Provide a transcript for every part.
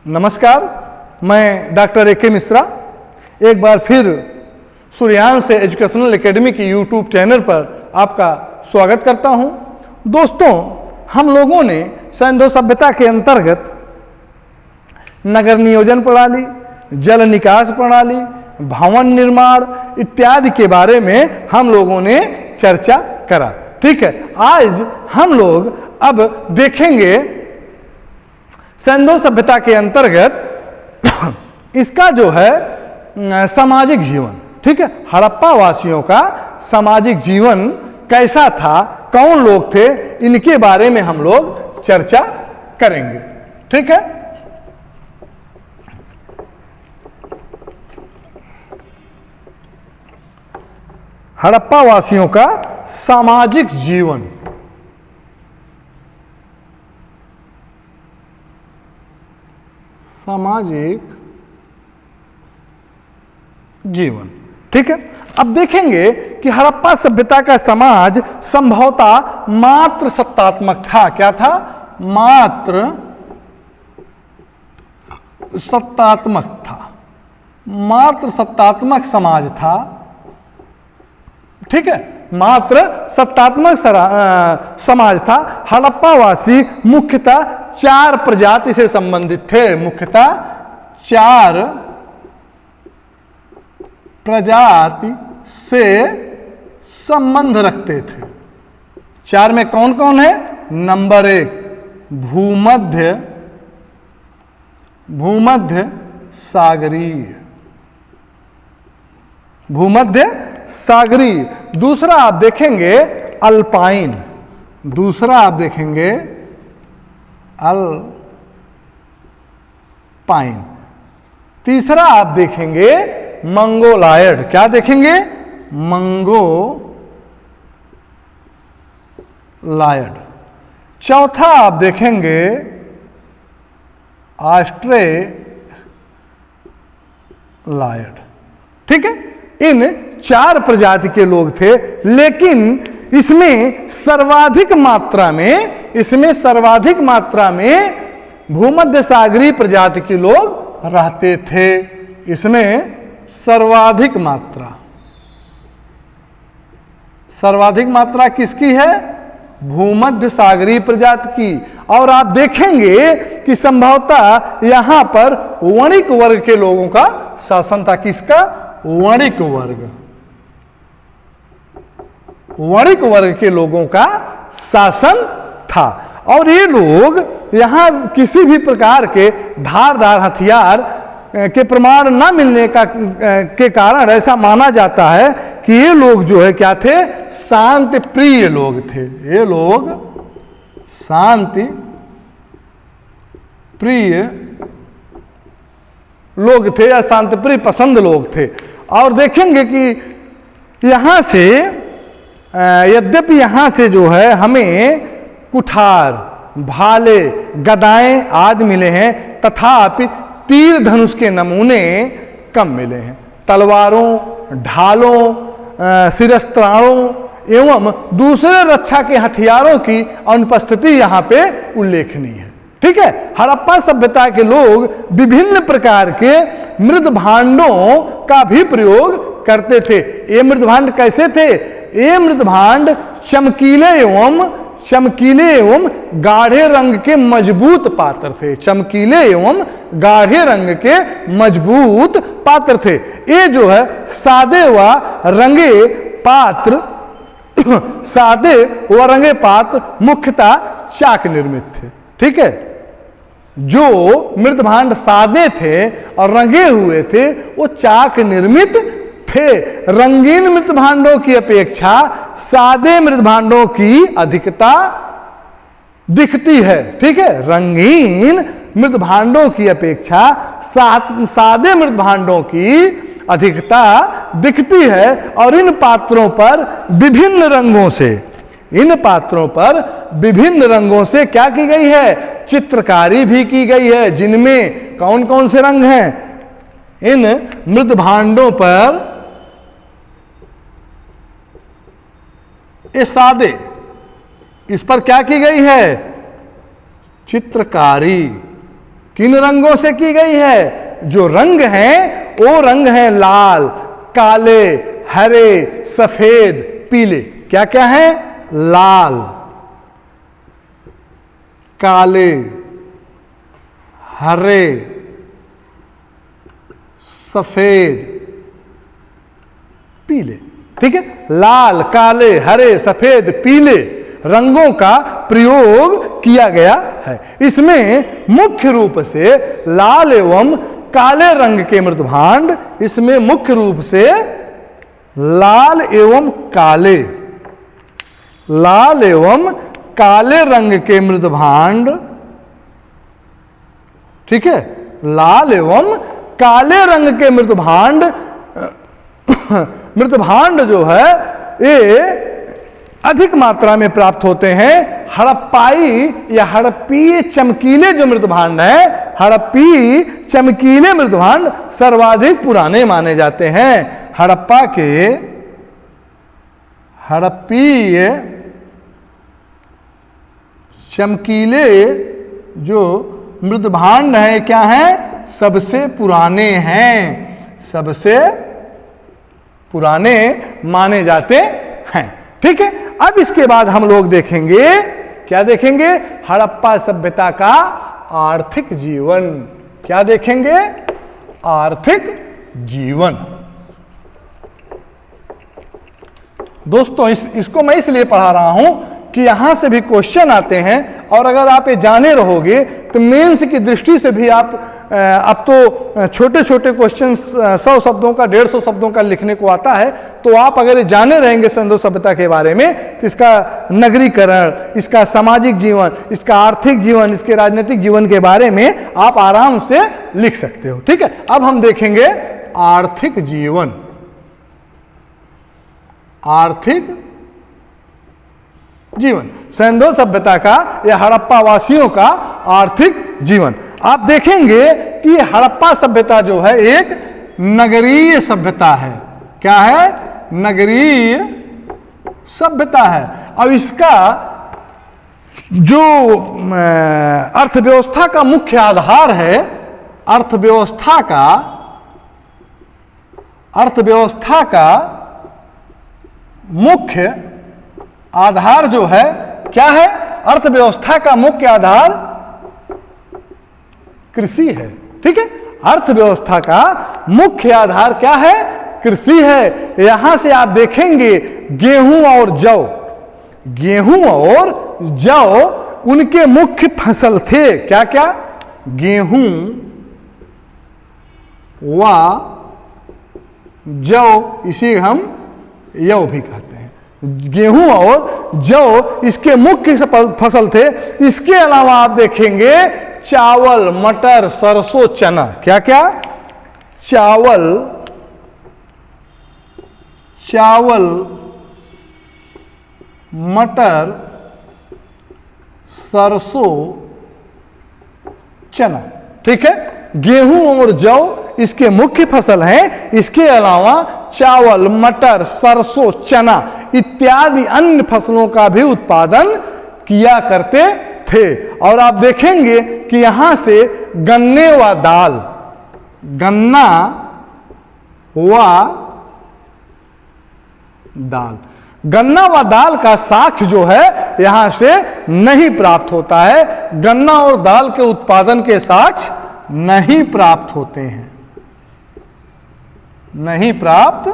नमस्कार, मैं doctor A K. Mishra एक बार फिर सूर्यांश एजुकेशनल एकेडमी की यूट्यूब चैनल पर आपका स्वागत करता हूं। दोस्तों, हम लोगों ने सैन्य सभ्यता के अंतर्गत नगर नियोजन प्रणाली, जल निकास प्रणाली, भवन निर्माण इत्यादि के बारे में हम लोगों ने चर्चा करा। ठीक है, आज हम लोग अब देखेंगे सैन्य सभ्यता के अंतर्गत इसका जो है सामाजिक जीवन। ठीक है, हड़प्पा वासियों का सामाजिक जीवन कैसा था, कौन लोग थे, इनके बारे में हम लोग चर्चा करेंगे। ठीक है, हड़प्पा वासियों का सामाजिक जीवन। सामाजिक जीवन। ठीक है, अब देखेंगे कि हड़प्पा सभ्यता का समाज संभवतः मात्र सत्तात्मक था। क्या था? मात्र सत्तात्मक था, मात्र सत्तात्मक समाज था। ठीक है, मात्र सत्तात्मक समाज था। हड़प्पावासी मुख्यतः 4 प्रजाति से संबंधित थे। मुख्यतः 4 प्रजाति से संबंध रखते थे। 4 में कौन कौन है? नंबर 1 भूमध्य सागरीय, भूमध्य सागरीय। दूसरा आप देखेंगे अल्पाइन, दूसरा आप देखेंगे अल्पाइन। तीसरा आप देखेंगे मंगोलायड। क्या देखेंगे? मंगोलायड। चौथा आप देखेंगे ऑस्ट्रेलायड। ठीक है, इन 4 प्रजाति के लोग थे, लेकिन इसमें सर्वाधिक मात्रा में भूमध्य सागरीय प्रजाति के लोग रहते थे। इसमें सर्वाधिक मात्रा किसकी है? भूमध्य सागरीय प्रजाति की। और आप देखेंगे कि संभवतः यहां पर वणिक वर्ग के लोगों का शासन था। किसका? वणिक वर्ग के लोगों का शासन था। और ये लोग यहां किसी भी प्रकार के धारदार हथियार के प्रमाण न मिलने के कारण ऐसा माना जाता है कि ये लोग जो है क्या थे? शांति प्रिय लोग थे। ये लोग शांति प्रिय लोग थे या शांति प्रिय पसंद लोग थे। और देखेंगे कि यहां से यद्यपि यहां से जो है हमें कुठार, भाले, गदाएं आदि मिले हैं, तथापि तीर धनुष के नमूने कम मिले हैं। तलवारों, ढालों, शिरस्त्राणों एवं दूसरे रक्षा के हथियारों की अनुपस्थिति यहाँ पे उल्लेखनीय है। ठीक है, हड़प्पा सभ्यता के लोग विभिन्न प्रकार के मृद भांडों का भी प्रयोग करते थे। ये मृद भांड कैसे थे? ये मृद भांड चमकीले एवं गाढ़े रंग के मजबूत पात्र थे। चमकीले एवं गाढ़े रंग के मजबूत पात्र थे। ये जो है सादे व रंगे पात्र मुख्यतः चाक निर्मित थे। ठीक है, जो मृद भांड सादे थे और रंगे हुए थे वो चाक निर्मित थे। रंगीन मृद भांडों की अपेक्षा सादे मृद भांडों की अधिकता दिखती है। ठीक है, रंगीन मृद भांडों की अपेक्षा सादे मृद भांडों की अधिकता दिखती है। और इन पात्रों पर विभिन्न रंगों से क्या की गई है? चित्रकारी भी की गई है। जिनमें कौन कौन से रंग हैं? इन मृद भांडों पर ये सादे, इस पर क्या की गई है? चित्रकारी किन रंगों से की गई है? जो रंग हैं वो रंग हैं लाल, काले, हरे, सफेद, पीले। क्या क्या है? लाल, काले, हरे, सफेद, पीले। ठीक है, लाल, काले, हरे, सफेद, पीले रंगों का प्रयोग किया गया है। इसमें मुख्य रूप से लाल एवं काले रंग के मृदभांड, इसमें मुख्य रूप से लाल एवं काले, लाल एवं काले रंग के मृदभांड, ठीक है, लाल एवं काले रंग के मृदभांड, मृदभांड जो है ये अधिक मात्रा में प्राप्त होते हैं। हड़प्पाई या हड़प्पीय चमकीले जो मृदभांड है, हड़प्पी चमकीले मृदभांड सर्वाधिक पुराने माने जाते हैं। हड़प्पा के हड़प्पीय चमकीले जो मृदभांड है क्या है? सबसे पुराने हैं, सबसे पुराने माने जाते हैं। ठीक है, अब इसके बाद हम लोग देखेंगे, क्या देखेंगे? हड़प्पा सभ्यता का आर्थिक जीवन। क्या देखेंगे? आर्थिक जीवन। दोस्तों इसको मैं इसलिए पढ़ा रहा हूं कि यहां से भी क्वेश्चन आते हैं, और अगर आप ये जाने रहोगे तो मेंस की दृष्टि से भी आप अब तो छोटे छोटे क्वेश्चन 100 शब्दों का 150 शब्दों का लिखने को आता है, तो आप अगर ये जाने रहेंगे सिंधु सभ्यता के बारे में तो इसका नगरीकरण, इसका सामाजिक जीवन, इसका आर्थिक जीवन, इसके राजनीतिक जीवन के बारे में आप आराम से लिख सकते हो। ठीक है, अब हम देखेंगे आर्थिक जीवन, आर्थिक जीवन, सिंधु सभ्यता का या हड़प्पा वासियों का आर्थिक जीवन। आप देखेंगे कि हड़प्पा सभ्यता जो है एक नगरीय सभ्यता है। क्या है? नगरीय सभ्यता है। अब इसका जो अर्थव्यवस्था का मुख्य आधार है, अर्थव्यवस्था का मुख्य आधार जो है क्या है? अर्थव्यवस्था का मुख्य आधार कृषि है। ठीक है, अर्थव्यवस्था का मुख्य आधार क्या है? कृषि है। यहां से आप देखेंगे गेहूं और जौ, गेहूं और जौ उनके मुख्य फसल थे। क्या क्या? गेहूं व जौ, इसे हम यौ भी कहते हैं। गेहूं और जौ इसके मुख्य फसल थे। इसके अलावा आप देखेंगे चावल, मटर, सरसों, चना। क्या क्या? चावल, मटर, सरसों, चना। ठीक है, गेहूं और जौ इसके मुख्य फसल हैं। इसके अलावा चावल, मटर, सरसों, चना इत्यादि अन्य फसलों का भी उत्पादन किया करते थे। और आप देखेंगे कि यहां से गन्ने व दाल, गन्ना व दाल, गन्ना व दाल का साक्ष्य जो है यहां से नहीं प्राप्त होता है। गन्ना और दाल के उत्पादन के साक्ष्य नहीं प्राप्त होते हैं, नहीं प्राप्त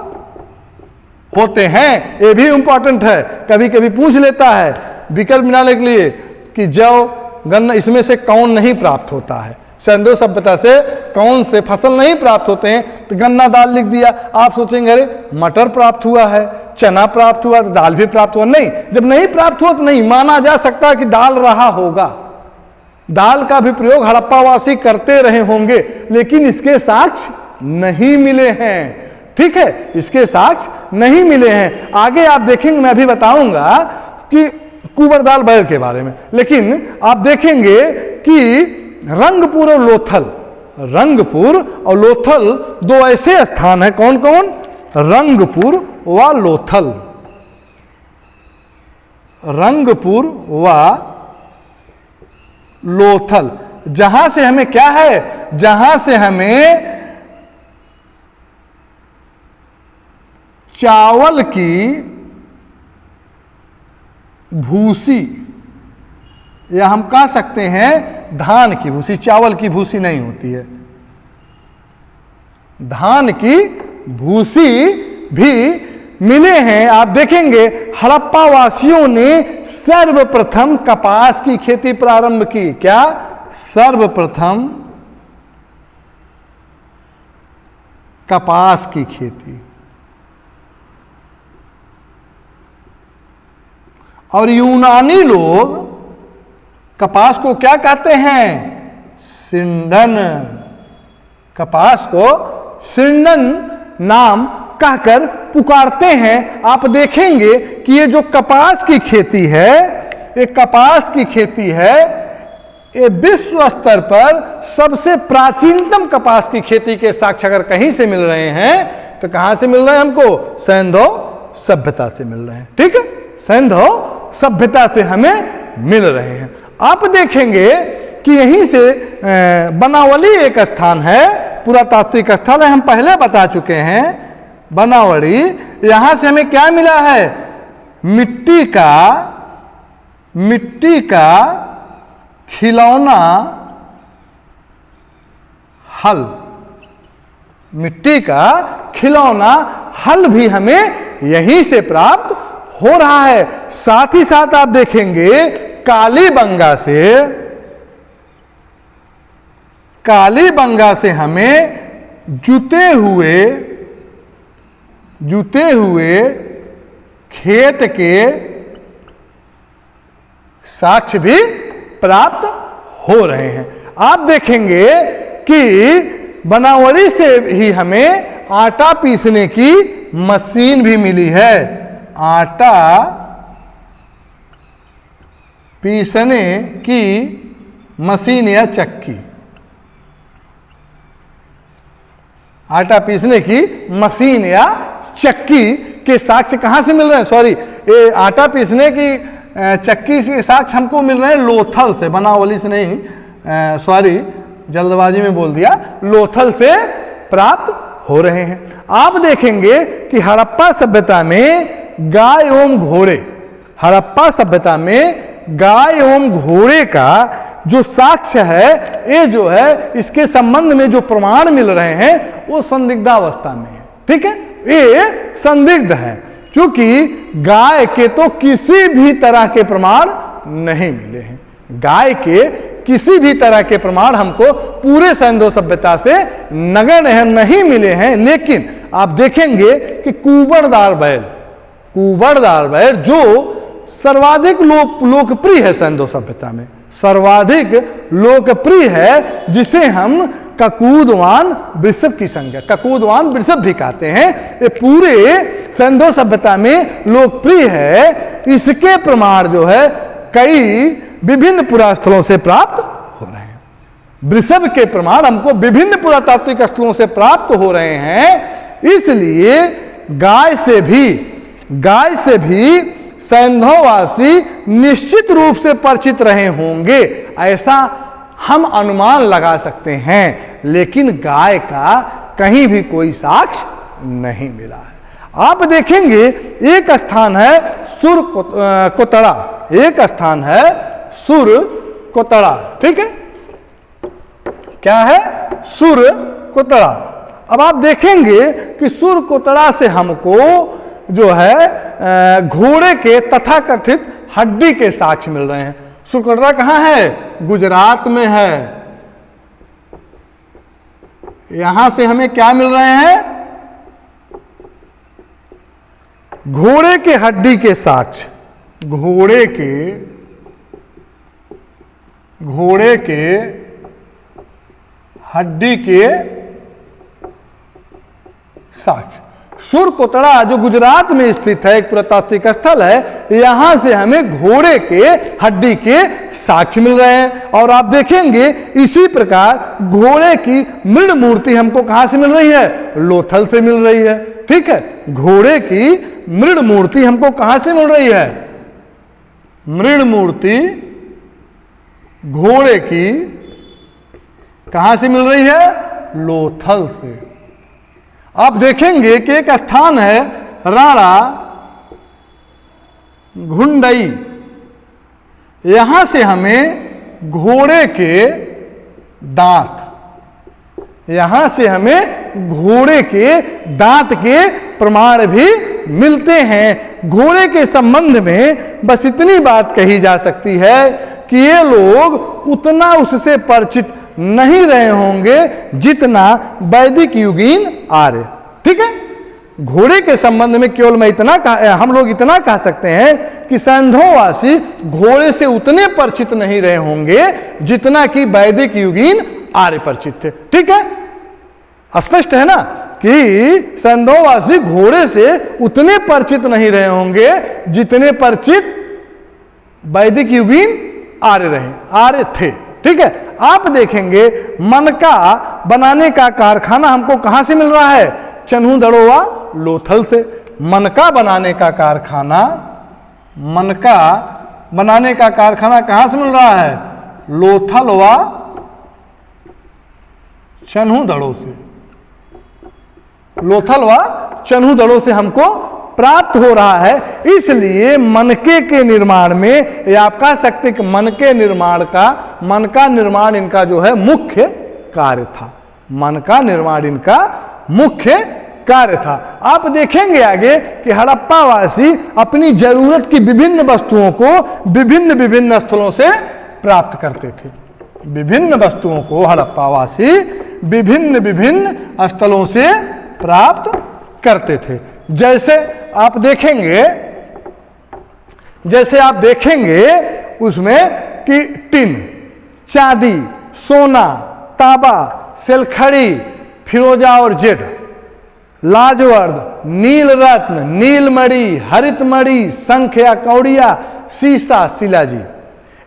होते हैं। ये भी इंपॉर्टेंट है, कभी कभी पूछ लेता है विकल्प मिलाने के लिए कि जौ, गन्ना, इसमें से कौन नहीं प्राप्त होता है? सिंधु सभ्यता से कौन से फसल नहीं प्राप्त होते हैं? तो गन्ना दाल लिख दिया। आप सोचेंगे अरे मटर प्राप्त हुआ है, चना प्राप्त हुआ, तो दाल भी प्राप्त हुआ। नहीं, जब नहीं प्राप्त हुआ तो नहीं माना जा सकता कि दाल रहा होगा। दाल का भी प्रयोग हड़प्पावासी करते रहे होंगे, लेकिन इसके साक्ष्य नहीं मिले हैं। ठीक है, इसके साक्ष्य नहीं मिले हैं। आगे आप देखेंगे, मैं अभी बताऊंगा कि कुंवर दाल बैल के बारे में, लेकिन आप देखेंगे कि रंगपुर और लोथल, रंगपुर और लोथल दो ऐसे स्थान हैं। कौन कौन? रंगपुर व लोथल, रंगपुर व लोथल, जहां से हमें क्या है, जहां से हमें चावल की भूसी, या हम कह सकते हैं धान की भूसी, चावल की भूसी नहीं होती है, धान की भूसी भी मिले हैं। आप देखेंगे हड़प्पा वासियों ने सर्वप्रथम कपास की खेती प्रारंभ की। क्या? सर्वप्रथम कपास की खेती। और यूनानी लोग कपास को क्या कहते हैं? सिंडन। कपास को सिंडन नाम कहकर पुकारते हैं। आप देखेंगे कि ये जो कपास की खेती है, ये कपास की खेती है, ये विश्व स्तर पर सबसे प्राचीनतम कपास की खेती के साक्ष्य अगर कहीं से मिल रहे हैं तो कहां से मिल रहे हैं हमको? सिंधु सभ्यता से मिल रहे हैं। ठीक है, सिंधु सभ्यता से हमें मिल रहे हैं। आप देखेंगे कि यहीं से बनावली एक स्थान है, पुरातात्विक स्थल है, हम पहले बता चुके हैं बनावली। यहां से हमें क्या मिला है? मिट्टी का खिलौना हल। मिट्टी का खिलौना हल भी हमें यहीं से प्राप्त हो रहा है। साथ ही साथ आप देखेंगे कालीबंगा से हमें जुते हुए खेत के साक्ष्य भी प्राप्त हो रहे हैं। आप देखेंगे कि बनावली से ही हमें आटा पीसने की मशीन भी मिली है। आटा पीसने की मशीन या चक्की। आटा पीसने की मशीन या चक्की के साक्ष्य कहां से मिल रहे हैं? सॉरी, ये आटा पीसने की चक्की के साक्ष्य हमको मिल रहे हैं लोथल से, बनावली से नहीं, सॉरी जल्दबाजी में बोल दिया, लोथल से प्राप्त हो रहे हैं। आप देखेंगे कि हड़प्पा सभ्यता में गाय एवं घोड़े, हड़प्पा सभ्यता में गाय एवं घोड़े का जो साक्ष्य है, ये जो है इसके संबंध में जो प्रमाण मिल रहे हैं वो संदिग्धावस्था में है। ठीक है, ये संदिग्ध है, क्योंकि गाय के तो किसी भी तरह के प्रमाण नहीं मिले हैं। गाय के किसी भी तरह के प्रमाण हमको पूरे सिंधु सभ्यता से नगण्य नहीं मिले हैं। लेकिन आप देखेंगे कि कुबड़दार बैल जो सर्वाधिक लोकप्रिय है सिंधु सभ्यता में, सर्वाधिक लोकप्रिय है, जिसे हम ककूदवान वृषभ की संज्ञा, ककूदवान वृषभ भी कहते हैं, ये पूरे सिंधु सभ्यता में लोकप्रिय है। इसके प्रमाण जो है कई विभिन्न पुरास्थलों से प्राप्त हो रहे हैं। वृषभ के प्रमाण हमको विभिन्न पुरातात्विक स्थलों से प्राप्त हो रहे हैं। इसलिए गाय से भी सिंधुवासी निश्चित रूप से परिचित रहे होंगे, ऐसा हम अनुमान लगा सकते हैं। लेकिन गाय का कहीं भी कोई साक्ष्य नहीं मिला है। आप देखेंगे एक स्थान है सुरकोतड़ा, एक स्थान है सुरकोतड़ा। ठीक है, क्या है? सुरकोतड़ा। अब आप देखेंगे कि सुरकोतड़ा से हमको जो है घोड़े के तथाकथित हड्डी के साक्ष्य मिल रहे हैं। सुरकोतड़ा कहाँ है? गुजरात में है। यहां से हमें क्या मिल रहे हैं? घोड़े के हड्डी के साक्ष्य, घोड़े के हड्डी के साक्ष्य। सुरकोतड़ा जो गुजरात में स्थित है, एक पुरातात्विक स्थल है, यहां से हमें घोड़े के हड्डी के साक्ष्य मिल रहे हैं। और आप देखेंगे इसी प्रकार घोड़े की मृण मूर्ति हमको कहां से मिल रही है? लोथल से मिल रही है। ठीक है, घोड़े की मृण मूर्ति हमको कहां से मिल रही है? मृण मूर्ति घोड़े की कहां से मिल रही है? लोथल से। आप देखेंगे कि एक स्थान है राणा घुंडई, यहां से हमें घोड़े के दांत, यहां से हमें घोड़े के दांत के प्रमाण भी मिलते हैं। घोड़े के संबंध में बस इतनी बात कही जा सकती है कि ये लोग उतना उससे परिचित नहीं रहे होंगे जितना वैदिक युगीन आर्य। ठीक है, घोड़े के संबंध में केवल मैं हम लोग इतना कह सकते हैं कि सैंधववासी घोड़े से उतने परिचित नहीं रहे होंगे जितना कि वैदिक युगीन आर्य परिचित थे। ठीक है, स्पष्ट है ना कि सैंधववासी घोड़े से उतने परिचित नहीं रहे होंगे जितने परिचित वैदिक युगीन आर्य थे। ठीक है, आप देखेंगे मनका बनाने का कारखाना हमको कहां से मिल रहा है? चन्हू दड़ोवा लोथल से। मनका बनाने का कारखाना, मनका बनाने का कारखाना कहां से मिल रहा है? लोथल व चन्हू दड़ों से। लोथल व चन्हू दड़ों से हमको प्राप्त हो रहा है। इसलिए मनके के निर्माण में, या आप कह सकते कि मन का निर्माण इनका जो है मुख्य कार्य था। मन का निर्माण इनका मुख्य कार्य था। आप देखेंगे आगे कि हड़प्पावासी अपनी जरूरत की विभिन्न वस्तुओं को विभिन्न विभिन्न स्थलों से प्राप्त करते थे। विभिन्न वस्तुओं को हड़प्पावासी विभिन्न विभिन्न स्थलों से प्राप्त करते थे। जैसे आप देखेंगे उसमें कि टिन, चांदी, सोना, तांबा, सिलखड़ी, फिरोजा और जेड, लाजवर्द, नील रत्न, नीलमणि, हरितमणि, शंख या कौड़िया, सीसा, शिलाजी,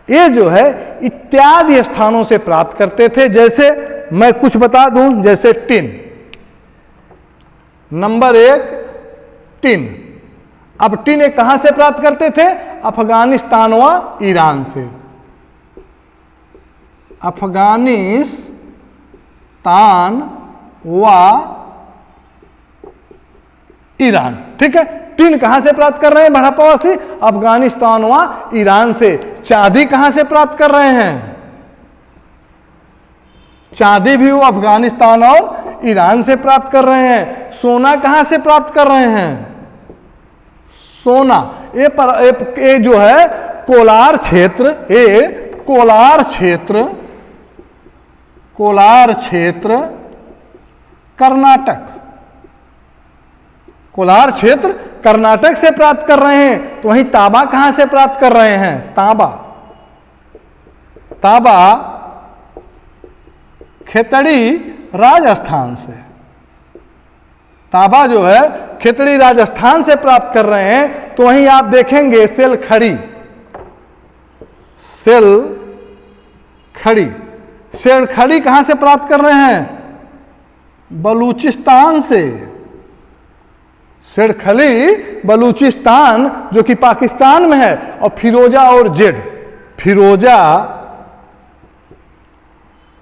ये जो है इत्यादि स्थानों से प्राप्त करते थे। जैसे मैं कुछ बता दूं, जैसे टिन, नंबर 1 टिन। अब टिन एक कहां से प्राप्त करते थे? अफगानिस्तान व ईरान से। अफगानिस्तान व ईरान। ठीक है, टिन कहां से प्राप्त कर रहे हैं हड़प्पावासी? अफगानिस्तान व ईरान से। चांदी कहां से प्राप्त कर रहे हैं? चांदी भी वो अफगानिस्तान और ईरान से प्राप्त कर रहे हैं। सोना कहां से प्राप्त कर रहे हैं? सोना ये जो है कोलार क्षेत्र, ये कोलार क्षेत्र कर्नाटक, कोलार क्षेत्र कर्नाटक से प्राप्त कर रहे हैं। तो वहीं तांबा कहां से प्राप्त कर रहे हैं? तांबा खेतड़ी राजस्थान से। तांबा जो है खेतड़ी राजस्थान से प्राप्त कर रहे हैं। तो वहीं आप देखेंगे सेलखड़ी कहां से प्राप्त कर रहे हैं? बलूचिस्तान से। सेलखड़ी बलूचिस्तान जो कि पाकिस्तान में है। और फिरोजा और जेड, फिरोजा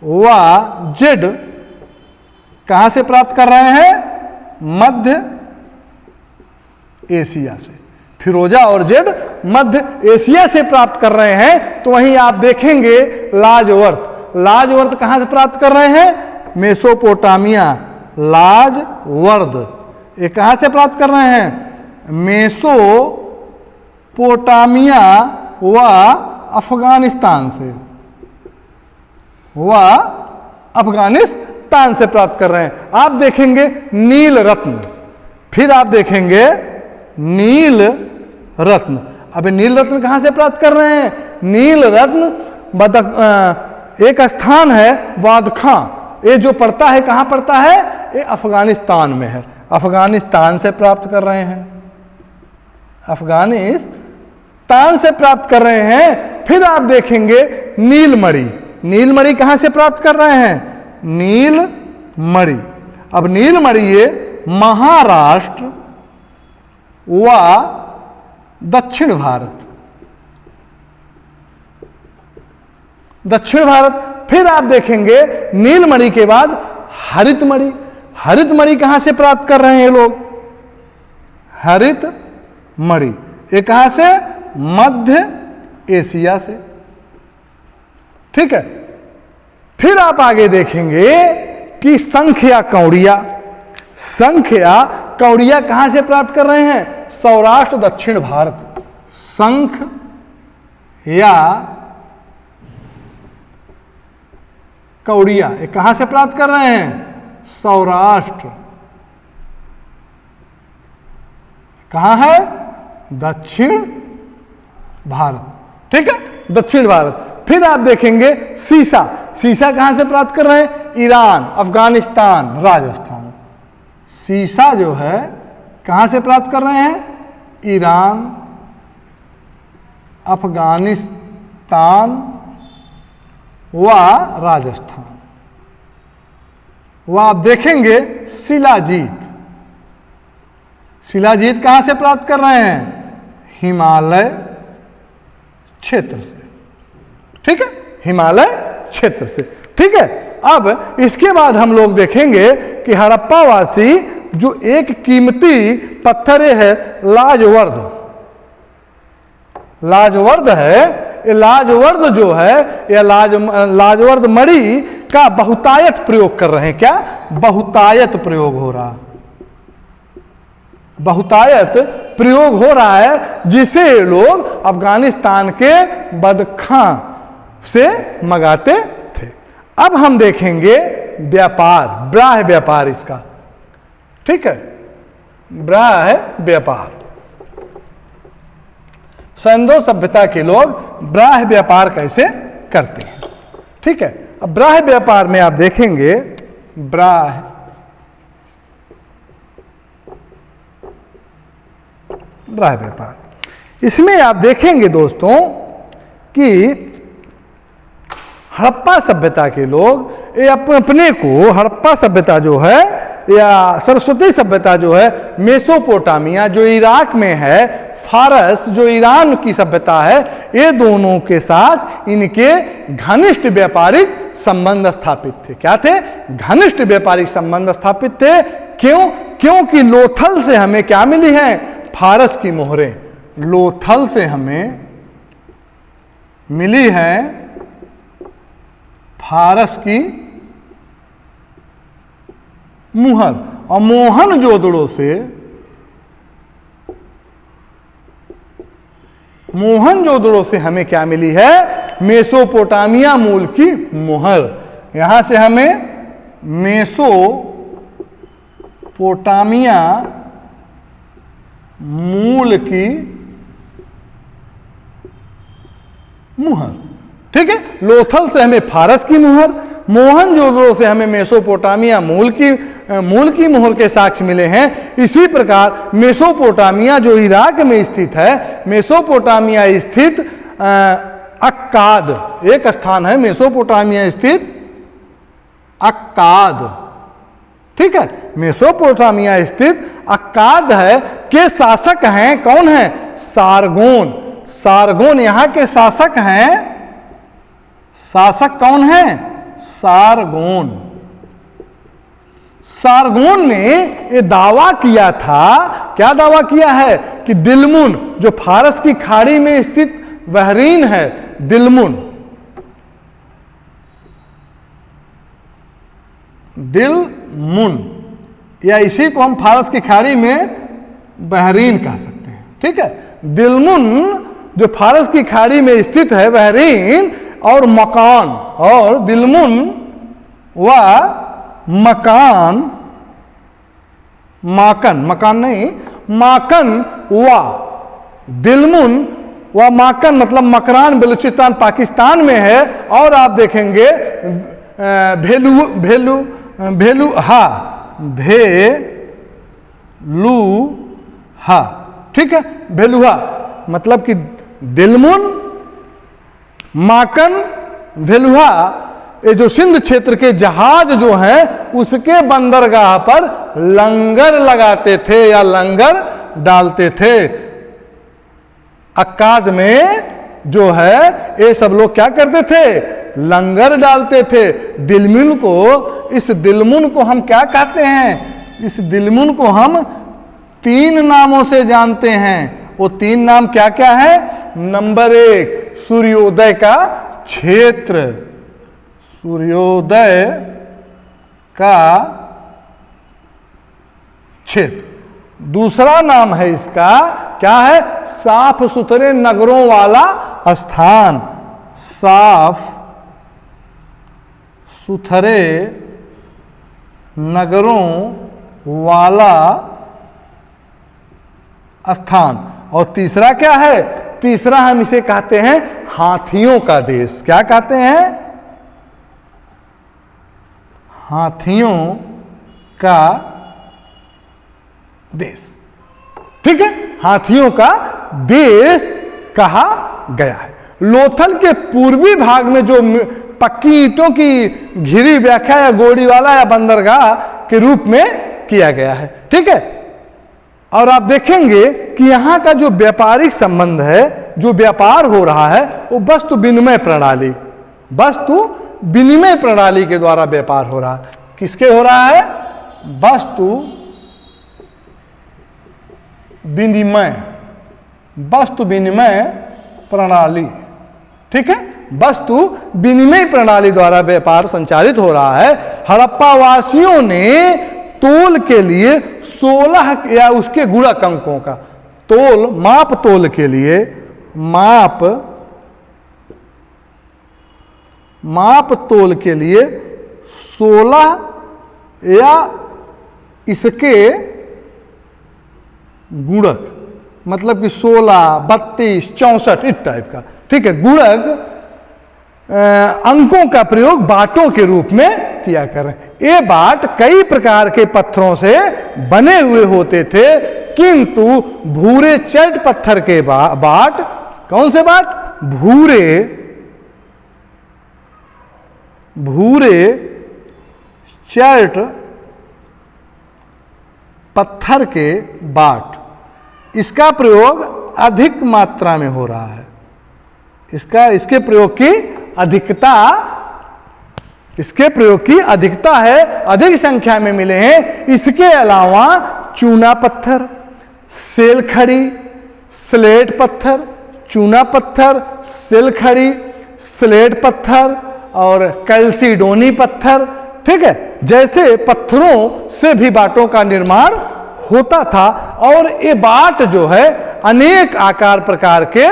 व जेड कहां से प्राप्त कर रहे हैं? मध्य एशिया से। फिरोजा और जेड मध्य एशिया से प्राप्त कर रहे हैं। तो वहीं आप देखेंगे लाजवर्द कहां से प्राप्त कर रहे हैं? मेसोपोटामिया। लाजवर्द ये कहां से प्राप्त कर रहे हैं? मेसोपोटामिया व अफगानिस्तान से, अफगानिस्तान से प्राप्त कर रहे हैं। आप देखेंगे नील रत्न, फिर आप देखेंगे नील रत्न। अब नील रत्न कहां से प्राप्त कर रहे हैं? नील रत्न एक स्थान है वादखां, ये जो पड़ता है कहां पड़ता है? ये अफगानिस्तान में है। अफगानिस्तान से प्राप्त कर रहे हैं, अफगानिस्तान से प्राप्त कर रहे हैं। फिर आप देखेंगे नीलमणि कहां से प्राप्त कर रहे हैं? नीलमणि। अब नीलमणि ये महाराष्ट्र व दक्षिण भारत फिर आप देखेंगे नीलमणि के बाद हरितमणि। हरितमणि कहां से प्राप्त कर रहे हैं ये लोग? हरितमणि ये कहां से? मध्य एशिया से। ठीक है। फिर आप आगे देखेंगे कि शंख या कौड़िया, शंख या कौड़िया कहां से प्राप्त कर रहे हैं? सौराष्ट्र दक्षिण भारत। शंख या कौड़िया ये कहां से प्राप्त कर रहे हैं? सौराष्ट्र। कहां है? दक्षिण भारत। ठीक है, दक्षिण भारत। फिर आप देखेंगे सीसा। सीसा कहां से प्राप्त कर रहे हैं? ईरान, अफगानिस्तान, राजस्थान। सीसा जो है कहां से प्राप्त कर रहे हैं? ईरान, अफगानिस्तान व राजस्थान। वह आप देखेंगे शिलाजीत। शिलाजीत कहां से प्राप्त कर रहे हैं? हिमालय क्षेत्र से। ठीक है, हिमालय क्षेत्र से। ठीक है। अब इसके बाद हम लोग देखेंगे कि हड़प्पावासी जो एक कीमती पत्थर है लाजवर्द, लाजवर्द है, ये लाजवर्द जो है यह लाजवर्द मणि का बहुतायत प्रयोग कर रहे हैं। क्या? बहुतायत प्रयोग हो रहा, बहुतायत प्रयोग हो रहा है, जिसे लोग अफगानिस्तान के बदखां से मंगाते थे। अब हम देखेंगे व्यापार, ब्राह्य व्यापार इसका। ठीक है, ब्राह्य व्यापार। सिंधु सभ्यता के लोग ब्राह्य व्यापार कैसे करते हैं। ठीक है, अब ब्राह्य व्यापार में आप देखेंगे ब्राह्य व्यापार, इसमें आप देखेंगे दोस्तों कि हड़प्पा सभ्यता के लोग ये अपने को, हड़प्पा सभ्यता जो है या सरस्वती सभ्यता जो है, मेसोपोटामिया जो इराक में है, फारस जो ईरान की सभ्यता है, ये दोनों के साथ इनके घनिष्ठ व्यापारिक संबंध स्थापित थे। क्या थे? घनिष्ठ व्यापारिक संबंध स्थापित थे। क्यों? क्योंकि लोथल से हमें क्या मिली है? फारस की मोहरें। लोथल से हमें मिली है फारस की मुहर, और मोहनजोदड़ो से हमें क्या मिली है? मेसोपोटामिया मूल की मुहर। यहां से हमें मेसोपोटामिया मूल की मुहर। ठीक है, लोथल से हमें फारस की मुहर, मोहनजोदड़ो से हमें मेसोपोटामिया मूल की मुहर के साक्ष्य मिले हैं। इसी प्रकार मेसोपोटामिया जो इराक में स्थित है, मेसोपोटामिया स्थित अक्काद एक स्थान है, मेसोपोटामिया स्थित अक्काद। ठीक है, मेसोपोटामिया स्थित अक्काद है के शासक हैं कौन है? सारगोन। सारगोन यहां के शासक हैं। शासक कौन है? सारगोन। सारगोन ने यह दावा किया था, क्या दावा किया है? कि दिलमुन जो फारस की खाड़ी में स्थित बहरीन है, दिलमुन या इसी को हम फारस की खाड़ी में बहरीन कह सकते हैं। ठीक है, दिलमुन जो फारस की खाड़ी में स्थित है, बहरीन, और मकान, और दिलमुन व मकान, माकन व दिलमुन व माकन मतलब मकरान बलूचिस्तान पाकिस्तान में है। और आप देखेंगे भेलुहा। ठीक है, भेलुहा मतलब कि दिलमुन, माकन, भेलुहा, ये जो सिंध क्षेत्र के जहाज जो हैं उसके बंदरगाह पर लंगर लगाते थे या लंगर डालते थे। अक्काद में जो है ये सब लोग क्या करते थे? लंगर डालते थे। दिलमुन को, इस दिलमुन को हम क्या कहते हैं? इस दिलमुन को हम 3 नामों से जानते हैं। वो 3 नाम क्या क्या है? नंबर 1, सूर्योदय का क्षेत्र, सूर्योदय का क्षेत्र। दूसरा नाम है इसका, क्या है? साफ सुथरे नगरों वाला स्थान, साफ सुथरे नगरों वाला स्थान। और तीसरा क्या है? तीसरा हम इसे कहते हैं हाथियों का देश। क्या कहते हैं? हाथियों का देश। ठीक है, हाथियों का देश कहा गया है। लोथल के पूर्वी भाग में जो पक्की ईंटों की घिरी व्याख्या या गोड़ीवाला या बंदरगाह के रूप में किया गया है। ठीक है, और आप देखेंगे कि यहां का जो व्यापारिक संबंध है, जो व्यापार हो रहा है, वो वस्तु विनिमय प्रणाली, वस्तु विनिमय प्रणाली के द्वारा व्यापार हो रहा है। किसके हो रहा है? वस्तु विनिमय, वस्तु विनिमय प्रणाली। ठीक है, वस्तु विनिमय प्रणाली द्वारा व्यापार संचालित हो रहा है। हड़प्पा वासियों ने तोल के लिए 16 या उसके गुणक अंकों का तोल, माप तोल के लिए, माप तोल के लिए 16 या इसके गुणक, मतलब कि 16, 32, 64 इस टाइप का। ठीक है, गुणक अंकों का प्रयोग बाटों के रूप में किया करें। ये बाट कई प्रकार के पत्थरों से बने हुए होते थे, किंतु भूरे चट पत्थर के बाट, कौन से बाट? भूरे चट पत्थर के बाट, इसका प्रयोग अधिक मात्रा में हो रहा है। इसके प्रयोग की अधिकता, इसके प्रयोग की अधिकता है, अधिक संख्या में मिले हैं। इसके अलावा चूना पत्थर, सेल खड़ी, स्लेट पत्थर, चूना पत्थर, सेल खड़ी, स्लेट पत्थर और कैल्सिडोनी पत्थर, ठीक है, जैसे पत्थरों से भी बाटों का निर्माण होता था। और ये बाट जो है अनेक आकार प्रकार के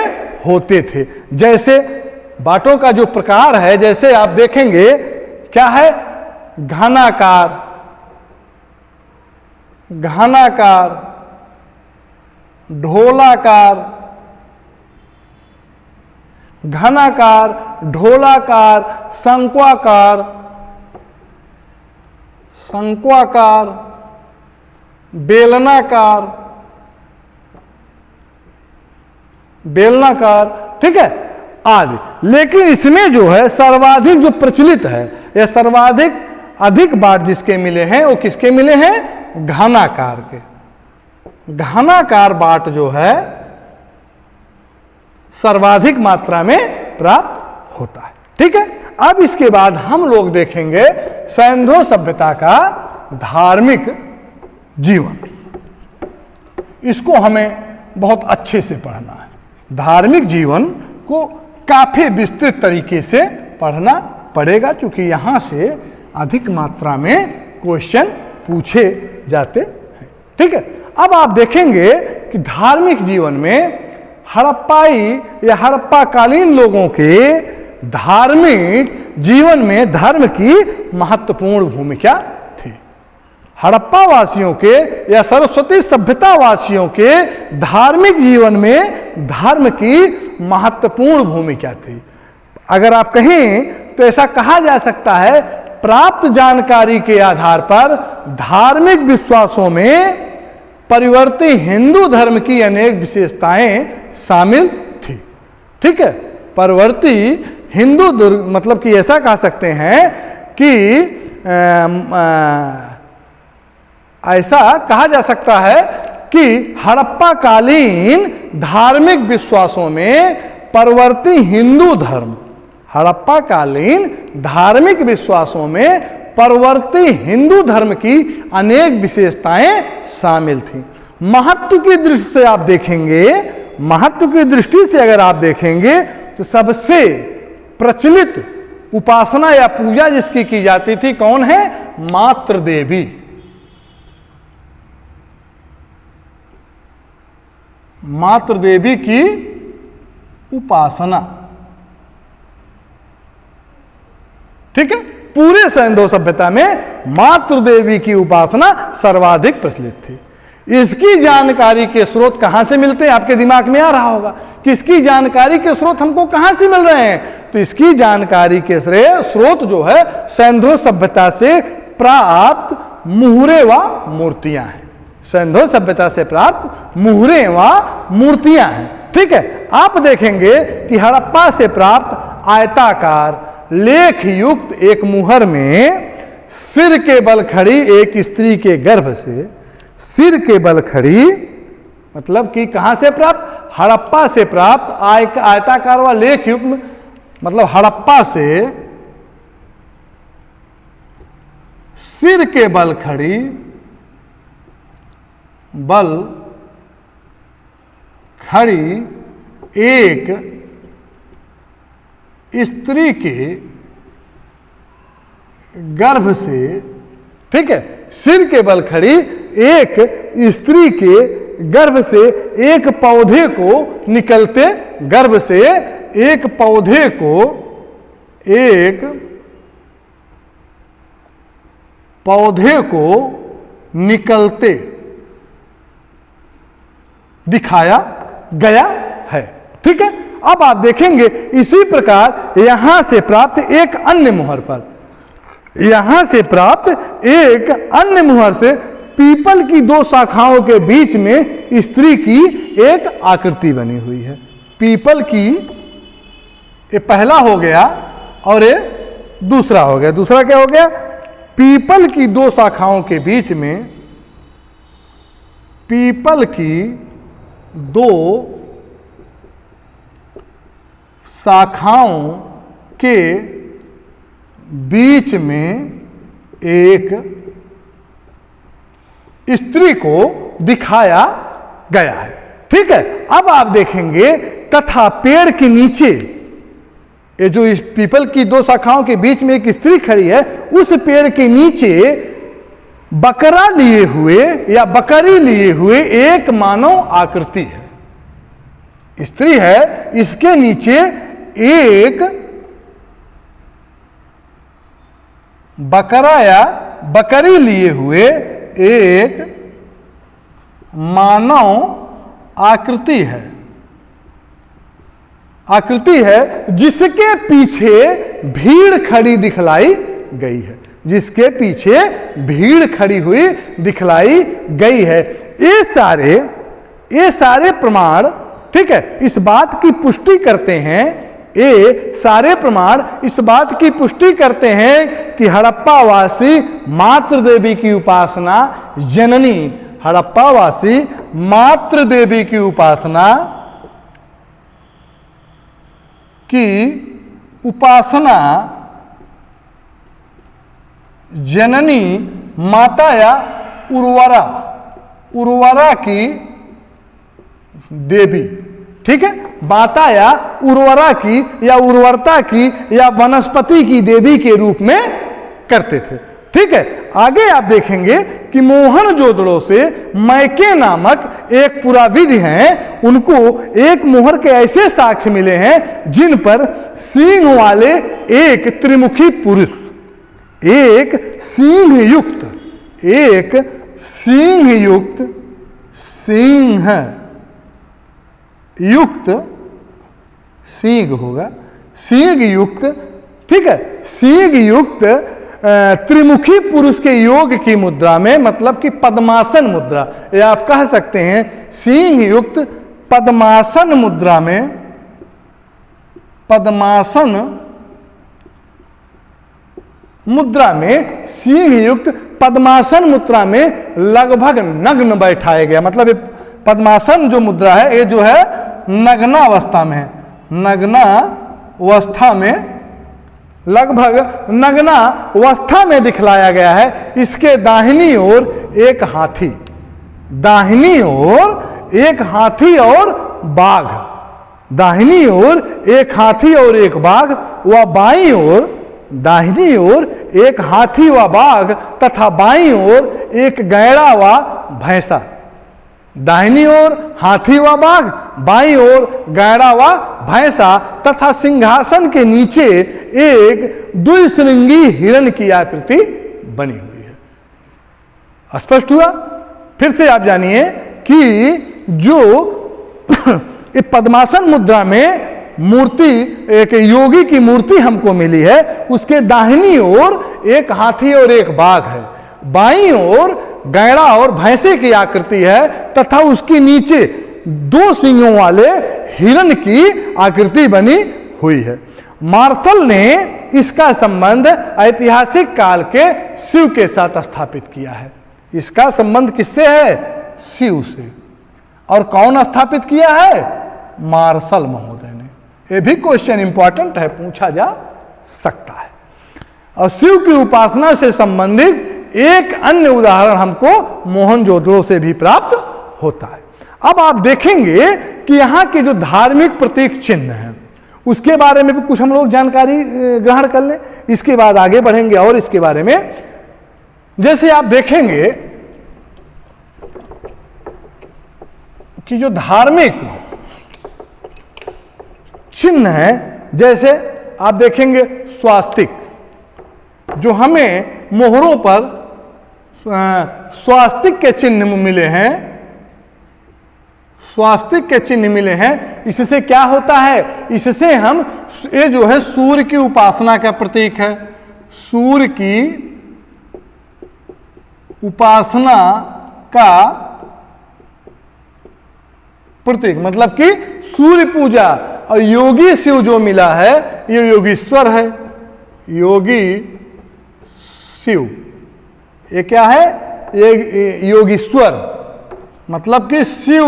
होते थे। जैसे बाटों का जो प्रकार है, जैसे आप देखेंगे क्या है? घनाकार, घनाकार, ढोलाकार, घनाकार, ढोलाकार, शंक्वाकार, शंक्वाकार, बेलनाकार, बेलनाकार, ठीक है, आदि। लेकिन इसमें जो है सर्वाधिक जो प्रचलित है या सर्वाधिक अधिक बाट जिसके मिले हैं वो किसके मिले हैं? घनाकार के। घनाकार बाट जो है सर्वाधिक मात्रा में प्राप्त होता है। ठीक है, अब इसके बाद हम लोग देखेंगे सैंधो सभ्यता का धार्मिक जीवन। इसको हमें बहुत अच्छे से पढ़ना है। धार्मिक जीवन को काफी विस्तृत तरीके से पढ़ना पड़ेगा, क्योंकि यहां से अधिक मात्रा में क्वेश्चन पूछे जाते हैं। ठीक है, अब आप देखेंगे कि धार्मिक जीवन में हड़प्पाई या हड़प्पा कालीन लोगों के धार्मिक जीवन में धर्म की महत्वपूर्ण भूमिका थी। हड़प्पा वासियों के या सरस्वती सभ्यता वासियों के धार्मिक जीवन में धर्म की महत्वपूर्ण भूमिका थी। अगर आप कहें तो ऐसा कहा जा सकता है, प्राप्त जानकारी के आधार पर धार्मिक विश्वासों में परिवर्ती हिंदू धर्म की अनेक विशेषताएं शामिल थी। ठीक है, परिवर्ती हिंदू मतलब कि ऐसा कह सकते हैं कि ऐसा कहा जा सकता है कि हड़प्पा कालीन धार्मिक विश्वासों में परिवर्ती हिंदू धर्म, हड़प्पा कालीन धार्मिक विश्वासों में परवर्ती हिंदू धर्म की अनेक विशेषताएं शामिल थीं। महत्व की दृष्टि से आप देखेंगे, महत्व की दृष्टि से अगर आप देखेंगे तो सबसे प्रचलित उपासना या पूजा जिसकी की जाती थी कौन है? मातृ देवी। मातृ देवी की उपासना, ठीक है। पूरे सैंधव सभ्यता में मातृ देवी की उपासना सर्वाधिक प्रचलित थी। इसकी जानकारी के स्रोत कहां से मिलते हैं? आपके दिमाग में आ रहा होगा कि इसकी जानकारी के स्रोत हमको कहां से मिल रहे हैं। तो इसकी जानकारी के स्रोत जो है सैंधव सभ्यता से प्राप्त मुहरे व मूर्तियां हैं। सैंधव सभ्यता से प्राप्त मुहरे व मूर्तियां हैं, ठीक है। आप देखेंगे कि हड़प्पा से प्राप्त आयताकार लेख युक्त एक मुहर में सिर के बल खड़ी एक स्त्री के गर्भ से, सिर के बल खड़ी मतलब कि कहां से प्राप्त? हड़प्पा से प्राप्त आयताकार व लेख युक्त, मतलब हड़प्पा से सिर के बल खड़ी, बल खड़ी एक स्त्री के गर्भ से, ठीक है, सिर के बल खड़ी एक स्त्री के गर्भ से एक पौधे को निकलते, गर्भ से एक पौधे को, एक पौधे को निकलते दिखाया गया है, ठीक है। अब आप देखेंगे इसी प्रकार यहां से प्राप्त एक अन्य मुहर पर, यहां से प्राप्त एक अन्य मुहर से पीपल की दो शाखाओं के बीच में स्त्री की एक आकृति बनी हुई है। पीपल की, ये पहला हो गया और ये दूसरा हो गया। दूसरा क्या हो गया? पीपल की दो शाखाओं के बीच में, पीपल की दो शाखाओं के बीच में एक स्त्री को दिखाया गया है, ठीक है। अब आप देखेंगे तथा पेड़ के नीचे, ये जो इस पीपल की दो शाखाओं के बीच में एक स्त्री खड़ी है, उस पेड़ के नीचे बकरा लिए हुए या बकरी लिए हुए एक मानव आकृति है, स्त्री है, इसके नीचे एक बकरा या बकरी लिए हुए एक मानव आकृति है, आकृति है जिसके पीछे भीड़ खड़ी दिखलाई गई है, जिसके पीछे भीड़ खड़ी हुई दिखलाई गई है। ये सारे प्रमाण, ठीक है, इस बात की पुष्टि करते हैं, ये सारे प्रमाण इस बात की पुष्टि करते हैं कि हड़प्पावासी मातृ देवी की उपासना, जननी हड़प्पावासी मातृ देवी की उपासना जननी माता या उर्वरा की देवी, ठीक है, माता या उर्वरा की या उर्वरता की या वनस्पति की देवी के रूप में करते थे, ठीक है। आगे आप देखेंगे कि मोहनजोदड़ो से मैके नामक एक पुराविद हैं, उनको एक मोहर के ऐसे साक्ष्य मिले हैं जिन पर सींग वाले एक त्रिमुखी पुरुष, एक सींग युक्त, ठीक है, सींग युक्त त्रिमुखी पुरुष के योग की मुद्रा में, मतलब कि पद्मासन मुद्रा, या आप कह सकते हैं सींग युक्त पद्मासन मुद्रा में, सींग युक्त पद्मासन मुद्रा में लगभग नग्न बैठाया गया। मतलब ये पद्मासन जो मुद्रा है, ये जो है नग्नावस्था में है, नग्नावस्था में लगभग नग्ना अवस्था में दिखलाया गया है। इसके दाहिनी ओर एक हाथी, दाहिनी ओर एक हाथी और बाघ, दाहिनी ओर एक हाथी और एक बाघ, व बाईं ओर, दाहिनी ओर एक हाथी व बाघ तथा बाईं ओर एक गैड़ा व भैंसा। दाहिनी ओर हाथी व बाघ, बाईं ओर गैड़ा व भैंसा तथा सिंहासन के नीचे एक द्विश्रृंगी हिरण की आकृति बनी हुई है। स्पष्ट हुआ? फिर से आप जानिए कि जो पद्मासन मुद्रा में मूर्ति, एक योगी की मूर्ति हमको मिली है, उसके दाहिनी ओर एक हाथी और एक बाघ है, बाईं ओर गैड़ा और भैंसे की आकृति है तथा उसके नीचे दो सिंगों वाले हिरण की आकृति बनी हुई है। मार्शल ने इसका संबंध ऐतिहासिक काल के शिव के साथ स्थापित किया है। इसका संबंध किससे है? शिव से। और कौन स्थापित किया है? मार्शल महोदय ने। यह भी क्वेश्चन इंपॉर्टेंट है, पूछा जा सकता है। और शिव की उपासना से संबंधित एक अन्य उदाहरण हमको मोहनजोदड़ो से भी प्राप्त होता है। अब आप देखेंगे कि यहाँ के जो धार्मिक प्रतीक चिन्ह हैं उसके बारे में भी कुछ हम लोग जानकारी ग्रहण कर लें, इसके बाद आगे बढ़ेंगे। और इसके बारे में जैसे आप देखेंगे कि जो धार्मिक चिन्ह है, जैसे आप देखेंगे स्वास्तिक, जो हमें मोहरों पर स्वास्तिक के चिन्ह मिले हैं, स्वास्तिक के चिन्ह मिले हैं, इससे क्या होता है? इससे हम, ये जो है सूर्य की उपासना का प्रतीक है, सूर्य की उपासना का प्रतीक, मतलब कि सूर्य पूजा। और योगी शिव जो मिला है ये योगीश्वर है, योगी शिव, ये क्या है? ये योगीश्वर, मतलब कि शिव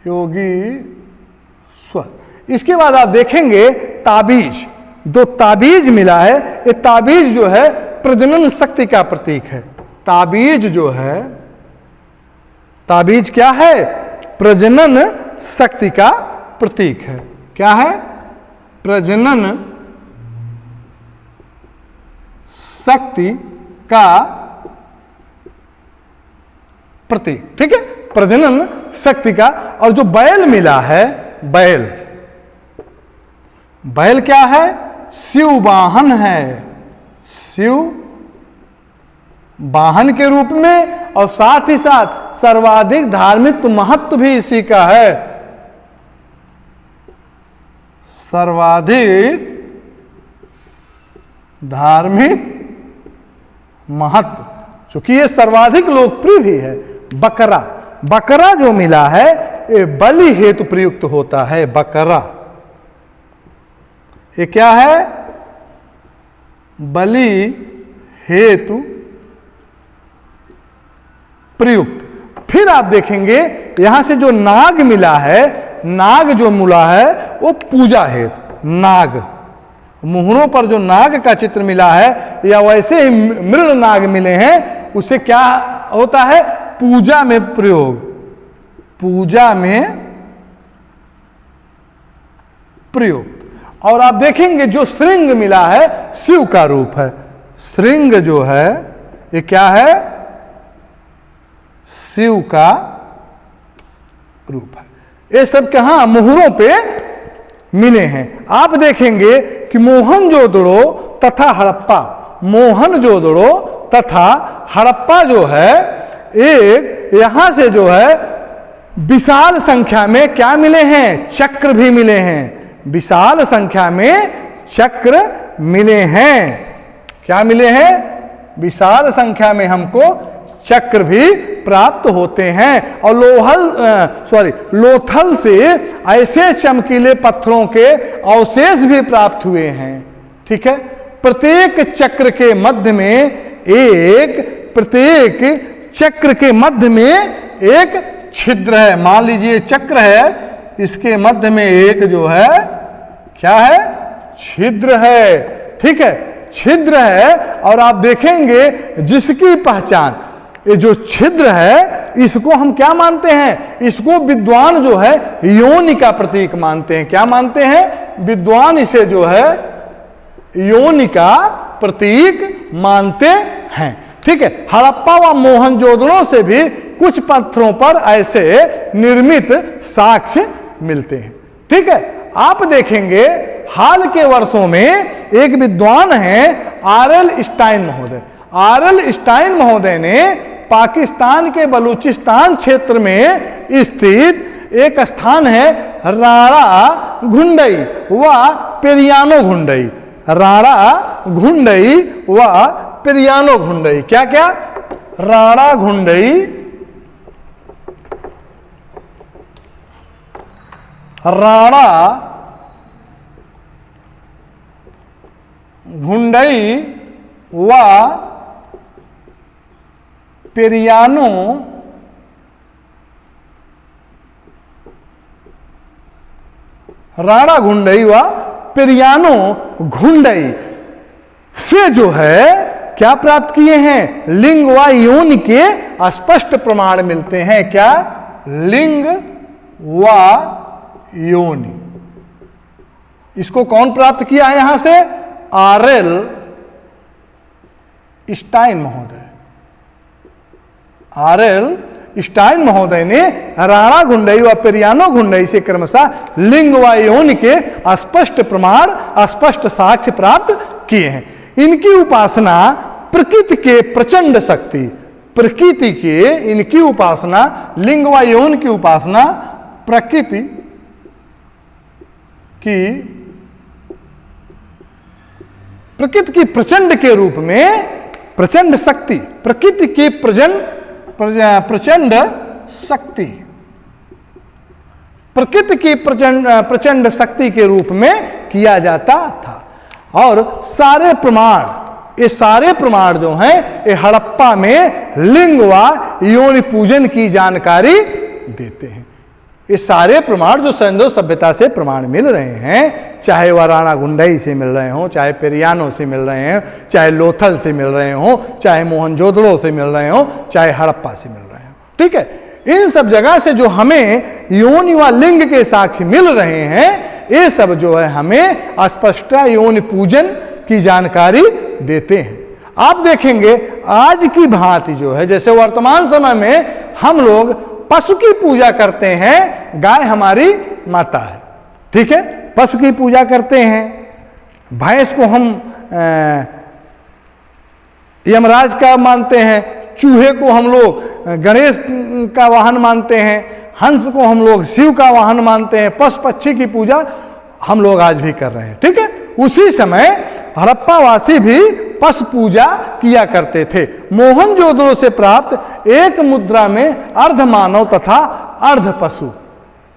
योगीश्वर। इसके बाद आप देखेंगे ताबीज, दो ताबीज मिला है, ये ताबीज जो है प्रजनन शक्ति का प्रतीक है। ताबीज जो है, ताबीज क्या है? प्रजनन शक्ति का प्रतीक है। क्या है? प्रजनन शक्ति का प्रतीक, ठीक है, प्रजनन शक्ति का। और जो बैल मिला है, बैल, बैल क्या है? शिव वाहन है, शिव वाहन के रूप में, और साथ ही साथ सर्वाधिक धार्मिक महत्व भी इसी का है, सर्वाधिक धार्मिक महत्व, क्योंकि ये सर्वाधिक लोकप्रिय भी है। बकरा, बकरा जो मिला है ये बलि हेतु प्रयुक्त होता है। बकरा ये क्या है? बलि हेतु प्रयुक्त। फिर आप देखेंगे यहां से जो नाग मिला है, नाग जो मिला है वो पूजा हेतु, नाग, मुहरों पर जो नाग का चित्र मिला है या वैसे ही मृग नाग मिले हैं, उससे क्या होता है? पूजा में प्रयोग, पूजा में प्रयोग। और आप देखेंगे जो श्रृंग मिला है शिव का रूप है, श्रृंग जो है ये क्या है? शिव का रूप है। ये सब कहां? मोहरों पे मिले हैं। आप देखेंगे कि मोहनजोदड़ो तथा हड़प्पा, मोहनजोदड़ो तथा हड़प्पा जो है, एक यहां से जो है विशाल संख्या में क्या मिले हैं? चक्र भी मिले हैं, विशाल संख्या में चक्र मिले हैं। क्या मिले हैं? विशाल संख्या में हमको चक्र भी प्राप्त होते हैं। और लोथल से ऐसे चमकीले पत्थरों के अवशेष भी प्राप्त हुए हैं, ठीक है। प्रत्येक चक्र के मध्य में प्रत्येक चक्र के मध्य में एक छिद्र है। मान लीजिए चक्र है, इसके मध्य में एक जो है क्या है? छिद्र है। ठीक है, छिद्र है। और आप देखेंगे जिसकी पहचान, ये जो छिद्र है इसको हम क्या मानते हैं? इसको विद्वान जो है योनि का प्रतीक मानते हैं। क्या मानते हैं? विद्वान इसे जो है योनि का प्रतीक मानते हैं। ठीक है, हड़प्पा व मोहनजोदड़ो से भी कुछ पत्थरों पर ऐसे निर्मित साक्ष्य मिलते हैं। ठीक है, आप देखेंगे हाल के वर्षों में एक विद्वान हैं आरएल स्टाइन महोदय। आरएल स्टाइन महोदय ने पाकिस्तान के बलूचिस्तान क्षेत्र में स्थित एक स्थान है राड़ा घुंडई व पेरियानो घुंडई। राड़ा घुंडई व पेरियानो घुंडई, क्या क्या? राड़ा घुंडई, राड़ा घुंडई व पेरियानो राड़ा घुंडई व पेरियानो घुंडई से जो है क्या प्राप्त किए हैं? लिंग व योनि के स्पष्ट प्रमाण मिलते हैं। क्या? लिंग व योनि। इसको कौन प्राप्त किया है यहां से? आरएल स्टाइन महोदय। आरएल स्टाइन महोदय ने राणा घुंडई व पेरियानो घुंडई से क्रमशः लिंग व योनि के स्पष्ट प्रमाण, स्पष्ट साक्ष्य प्राप्त किए हैं। इनकी उपासना प्रकृति के प्रचंड शक्ति, प्रकृति के, इनकी उपासना लिंग व योनि की उपासना प्रकृति की प्रचंड के रूप में, प्रचंड शक्ति, प्रकृति की प्रचंड शक्ति, प्रकृति की प्रचंड शक्ति के रूप में किया जाता था। और सारे प्रमाण, ये सारे प्रमाण जो हैं ये हड़प्पा में लिंग व योनि पूजन की जानकारी देते हैं। ये सारे प्रमाण जो सिंधु सभ्यता से प्रमाण मिल रहे हैं, चाहे वह राणा घुंडई से मिल रहे हों, चाहे पेरियानो से मिल रहे हैं, चाहे लोथल से मिल रहे हों, चाहे मोहनजोदड़ो से मिल रहे हों, चाहे हड़प्पा से मिल रहे हों। ठीक है, इन सब जगह से जो हमें योनि व लिंग के साक्ष्य मिल रहे हैं, ये सब जो है हमें स्पष्ट योनि पूजन की जानकारी देते हैं। आप देखेंगे आज की भांति जो है, जैसे वर्तमान समय में हम लोग पशु की पूजा करते हैं, गाय हमारी माता है। ठीक है, पशु की पूजा करते हैं, भैंस को हम यमराज का मानते हैं, चूहे को हम लोग गणेश का वाहन मानते हैं, हंस को हम लोग शिव का वाहन मानते हैं, पशु पक्षी की पूजा हम लोग आज भी कर रहे हैं। ठीक है, उसी समय हड़प्पावासी भी पशु पूजा किया करते थे। मोहनजोदड़ो से प्राप्त एक मुद्रा में अर्ध मानव तथा अर्ध पशु,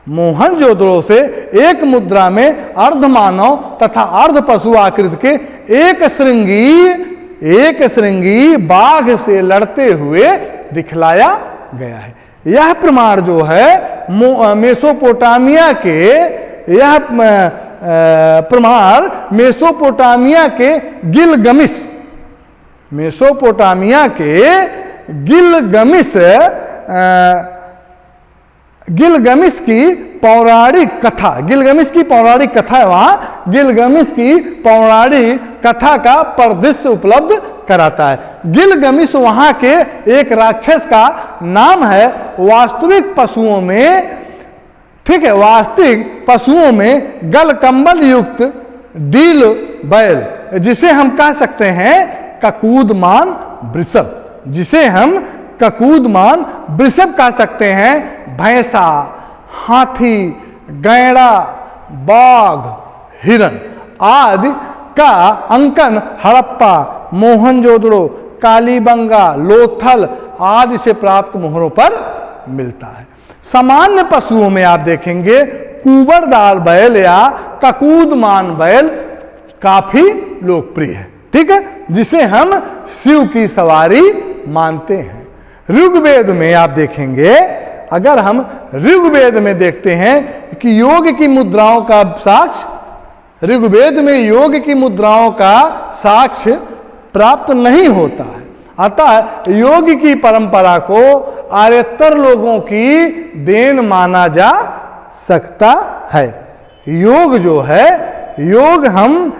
मोहनजोदड़ो से एक मुद्रा में अर्ध मानव तथा अर्ध पशु आकृति के एक श्रृंगी बाघ से लड़ते हुए दिखलाया गया है। यह प्रमाण जो है मेसोपोटामिया के, यह प्रमाण मेसोपोटामिया के गिलगमिश, मेसोपोटामिया के गिलगमिश की पौराणिक कथा, गिलगमिश की पौराणिक कथा है, वहां गिलगमिश की पौराणिक कथा का परिदृश्य उपलब्ध कराता है। गिलगमिश वहां के एक राक्षस का नाम है। वास्तविक पशुओं में, ठीक है, वास्तविक पशुओं में गल कंबल युक्त डील बैल, जिसे हम कह सकते हैं ककूदमान वृषभ, जिसे हम ककूदमान वृषभ कह सकते हैं। भैंसा, हाथी, गैंडा, बाघ, हिरन आदि का अंकन हड़प्पा, मोहनजोदड़ो, कालीबंगा, लोथल आदि से प्राप्त मोहरों पर मिलता है। सामान्य पशुओं में आप देखेंगे कुबरदार बैल या ककूदमान बैल काफी लोकप्रिय है। ठीक है, जिसे हम शिव की सवारी मानते हैं। ऋग्वेद में आप देखेंगे, अगर हम ऋग्वेद में देखते हैं कि योग की मुद्राओं का साक्ष्य ऋग्वेद में योग की मुद्राओं का साक्ष्य प्राप्त नहीं होता है। अतः योग की परंपरा को आर्यतर लोगों की देन माना जा सकता है। योग जो है, योग हम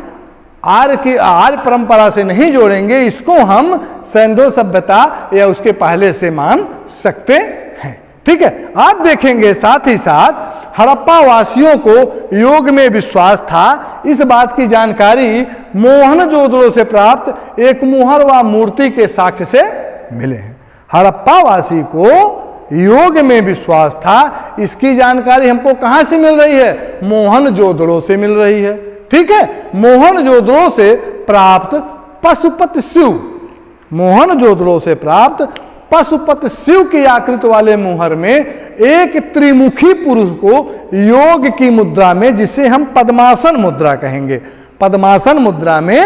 आर्य परंपरा से नहीं जोड़ेंगे, इसको हम सैंधो सभ्यता या उसके पहले से मान सकते हैं। ठीक है। आप देखेंगे साथ ही साथ हड़प्पा वासियों को योग में विश्वास था। इस बात की जानकारी मोहनजोदड़ो से प्राप्त एक मुहर व मूर्ति के साक्ष्य से मिले हैं। हड़प्पा वासी को योग में विश्वास था, इसकी जानकारी हमको कहां से मिल रही है? मोहनजोदड़ो से मिल रही है। ठीक है। मोहनजोदड़ो से प्राप्त पशुपति शिव, मोहनजोदड़ो से प्राप्त पशुपति शिव की आकृति वाले मुहर में एक त्रिमुखी पुरुष को योग की मुद्रा में, जिसे हम पद्मासन मुद्रा कहेंगे, पद्मासन मुद्रा में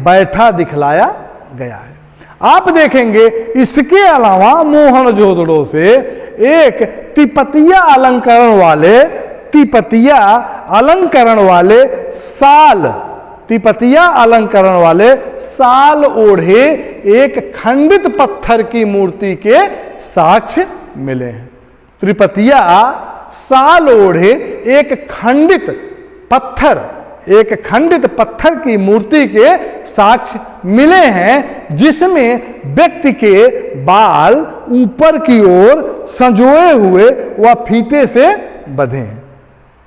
बैठा दिखलाया गया है। आप देखेंगे इसके अलावा मोहनजोदड़ो से एक तिपतिया अलंकरण वाले साल, तिपतिया अलंकरण वाले साल ओढ़े एक खंडित पत्थर की मूर्ति के साक्ष्य मिले हैं। त्रिपतिया साल ओढ़े एक खंडित पत्थर की मूर्ति के साक्ष्य मिले हैं, जिसमें व्यक्ति के बाल ऊपर की ओर संजोए हुए व फीते से बंधे हैं।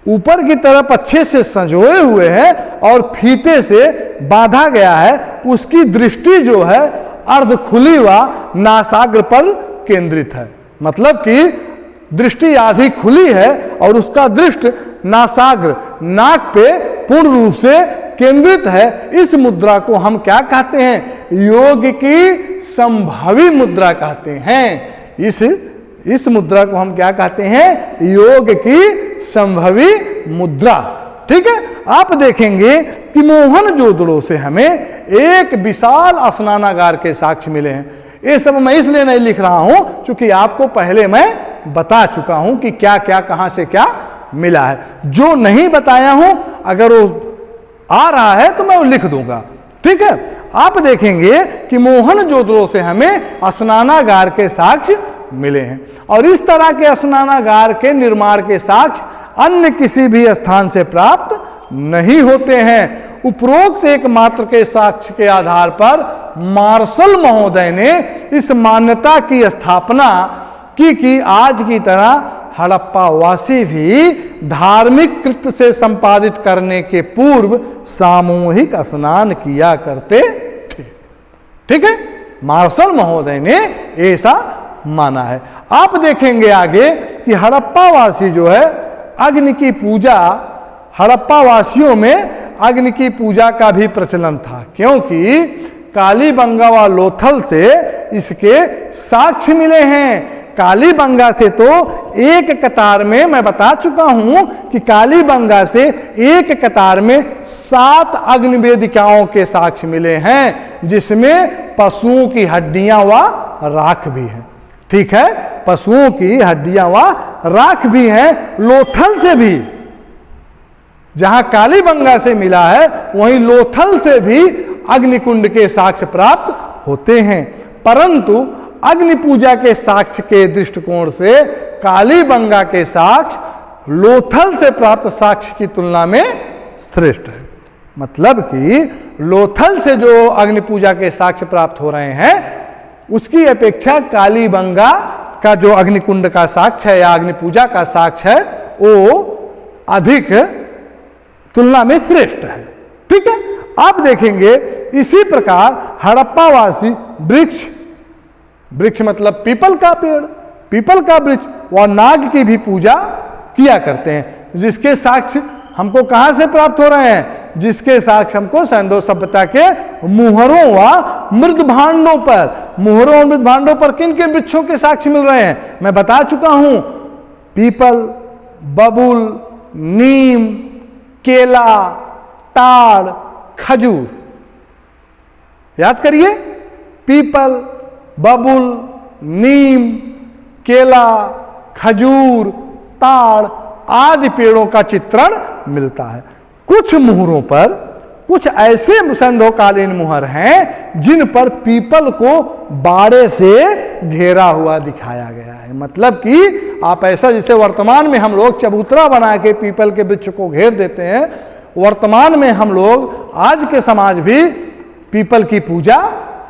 ऊपर की तरफ अच्छे से संजोए हुए हैं और फीते से बांधा गया है। उसकी दृष्टि जो है अर्ध खुली व नासाग्र पर केंद्रित है, मतलब कि दृष्टि आधी खुली है और उसका दृष्टि नासाग्र, नाक पे पूर्ण रूप से केंद्रित है। इस मुद्रा को हम क्या कहते हैं? योग की संभवी मुद्रा कहते हैं। इस मुद्रा को हम क्या कहते हैं? योग की संभवी मुद्रा। ठीक है। आप देखेंगे कि मोहनजोदड़ो से हमें एक विशाल स्नानागार के साक्ष्य मिले हैं। ये सब मैं इसलिए नहीं लिख रहा हूं क्योंकि आपको पहले मैं बता चुका हूं कि क्या क्या कहां से क्या मिला है। जो नहीं बताया हूं, अगर वो आ रहा है तो मैं वो लिख दूंगा। ठीक है। आप देखेंगे कि मोहनजोदड़ो से हमें स्नानागार के साक्ष्य मिले हैं और इस तरह के स्नानागार के निर्माण के साक्ष्य अन्य किसी भी स्थान से प्राप्त नहीं होते हैं। उपरोक्त एकमात्र के साक्ष्य के आधार पर मार्शल महोदय ने इस मान्यता की स्थापना की कि आज की तरह हड़प्पा वासी भी धार्मिक कृत्य से संपादित करने के पूर्व सामूहिक स्नान किया करते थे। ठीक है। मार्शल महोदय ने ऐसा माना है। आप देखेंगे आगे कि हड़प्पा वासी जो है अग्नि की पूजा, हड़प्पा वासियों में अग्नि की पूजा का भी प्रचलन था, क्योंकि कालीबंगा व लोथल से इसके साक्ष्य मिले हैं। कालीबंगा से तो एक कतार में, मैं बता चुका हूं कि कालीबंगा से एक कतार में 7 अग्निवेदिकाओं के साक्ष्य मिले हैं, जिसमें पशुओं की हड्डियां व राख भी हैं। ठीक है। पशुओं की हड्डियां व राख भी हैं। लोथल से भी, जहां कालीबंगा से मिला है वहीं लोथल से भी अग्निकुंड के साक्ष्य प्राप्त होते हैं, परंतु अग्नि पूजा के साक्ष्य के दृष्टिकोण से कालीबंगा के साक्ष्य लोथल से प्राप्त साक्ष्य की तुलना में श्रेष्ठ है। मतलब कि लोथल से जो अग्नि पूजा के साक्ष्य प्राप्त हो रहे हैं उसकी अपेक्षा कालीबंगा का जो अग्निकुंड का साक्ष्य है या अग्नि पूजा का साक्ष्य है वो अधिक तुलना में श्रेष्ठ है। ठीक है। आप देखेंगे इसी प्रकार हड़प्पा वासी वृक्ष मतलब पीपल का पेड़, पीपल का वृक्ष व नाग की भी पूजा किया करते हैं, जिसके साक्ष्य हमको कहां से प्राप्त हो रहे हैं? जिसके साक्ष्य हमको सैंधव सभ्यता के मुहरों व मृद भांडों पर, मुहरों और मृद भांडों पर किन किन वृक्षों के साक्ष्य मिल रहे हैं मैं बता चुका हूं। पीपल, बबूल, नीम, केला, ताड़, खजूर। याद करिए, पीपल, बबूल, नीम, केला, खजूर, ताड़ आदि पेड़ों का चित्रण मिलता है। कुछ मुहरों पर कुछ ऐसे संध्योकालीन मुहर हैं जिन पर पीपल को बाड़े से घेरा हुआ दिखाया गया है। मतलब कि आप ऐसा, जैसे वर्तमान में हम लोग चबूतरा बना के पीपल के वृक्ष को घेर देते हैं, वर्तमान में हम लोग, आज के समाज भी पीपल की पूजा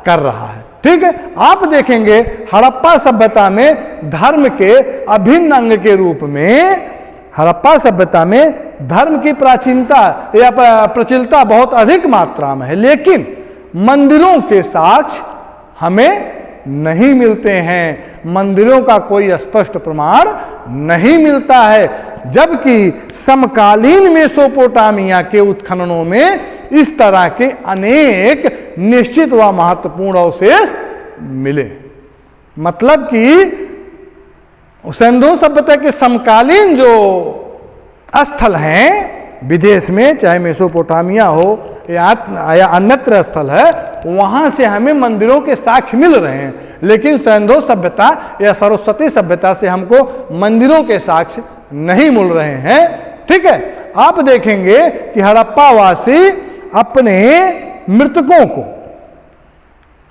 कर रहा है। ठीक है, आप देखेंगे हड़प्पा सभ्यता में धर्म के अभिन्न अंग के रूप में, हड़प्पा सभ्यता में धर्म की प्राचीनता या प्रचलितता बहुत अधिक मात्रा में है, लेकिन मंदिरों के साक्ष्य हमें नहीं मिलते हैं। मंदिरों का कोई स्पष्ट प्रमाण नहीं मिलता है, जबकि समकालीन मेसोपोटामिया के उत्खननों में इस तरह के अनेक निश्चित व महत्वपूर्ण अवशेष मिले। मतलब कि सिंधु सभ्यता के समकालीन जो स्थल हैं विदेश में, चाहे मेसोपोटामिया हो या अन्यत्र स्थल है, वहां से हमें मंदिरों के साक्ष्य मिल रहे हैं, लेकिन सिंधु सभ्यता या सरस्वती सभ्यता से हमको मंदिरों के साक्ष्य नहीं मिल रहे हैं। ठीक है, आप देखेंगे कि हड़प्पावासी अपने मृतकों को,